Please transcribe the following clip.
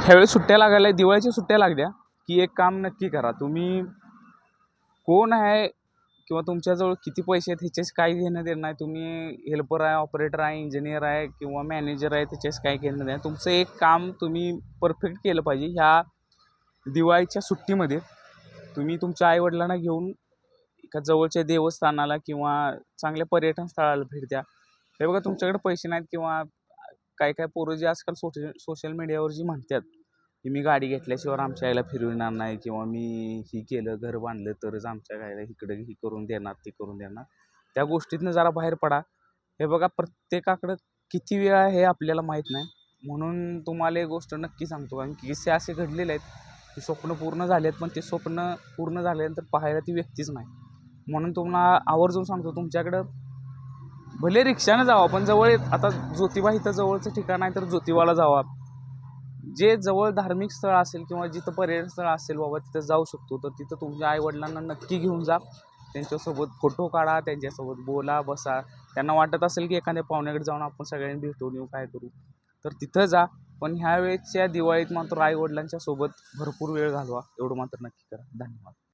ह्यावेळी सुट्ट्या लागायला दिवाळीच्या सुट्ट्या लागल्या की एक काम नक्की करा. तुम्ही कोण आहे किंवा तुमच्याजवळ किती पैसे आहेत ह्याच्याशी काही घेणं देणं नाही. तुम्ही हेल्पर आहे, ऑपरेटर आहे, इंजिनियर आहे किंवा मॅनेजर आहे, त्याच्याशी काही घेणं नाही. तुमचं एक काम तुम्ही परफेक्ट केलं पाहिजे. ह्या दिवाळीच्या सुट्टीमध्ये तुम्ही तुमच्या आईवडिलांना घेऊन एका जवळच्या देवस्थानाला किंवा चांगल्या पर्यटन स्थळाला भेट द्या. हे बघा, तुमच्याकडे पैसे नाहीत किंवा काय काय पोरं जे आजकाल सोशल मीडियावर जी म्हणतात की मी गाडी घेतल्याशिवाय आमच्या आईला फिरविणार नाही किंवा मी ही केलं, घर बांधलं तरच आमच्या आईला इकडं ही करून देणार, ते करून देणार. त्या गोष्टीतनं जरा बाहेर पडा. हे बघा, प्रत्येकाकडं किती वेळ आहे हे आपल्याला माहीत नाही. म्हणून तुम्हाला एक गोष्ट नक्की सांगतो, कारण किस्से असे घडलेले आहेत की स्वप्न पूर्ण झाले आहेत, पण ते स्वप्न पूर्ण झाल्यानंतर पाहायला ती व्यक्तीच नाही. म्हणून तुम्हाला आवर्जून सांगतो, तुमच्याकडं भले रिक्षानं जावा पण जवळ, आता ज्योतिबा इथं जवळचं ठिकाण आहे तर ज्योतिबाला जावा. जे जवळ धार्मिक स्थळ असेल किंवा जिथं पर्यटन स्थळ असेल बाबा तिथं जाऊ शकतो, तर तिथं तुमच्या आईवडिलांना नक्की घेऊन जा. त्यांच्यासोबत फोटो काढा, त्यांच्यासोबत बोला, बसा. त्यांना वाटत असेल की एखाद्या पाहुण्याकडे जाऊन आपण सगळ्यांनी भेटून येऊ, काय करू, तर तिथं जा. पण ह्या वेळेच्या दिवाळीत मात्र आईवडिलांच्या सोबत भरपूर वेळ घालवा, एवढं मात्र नक्की करा. धन्यवाद.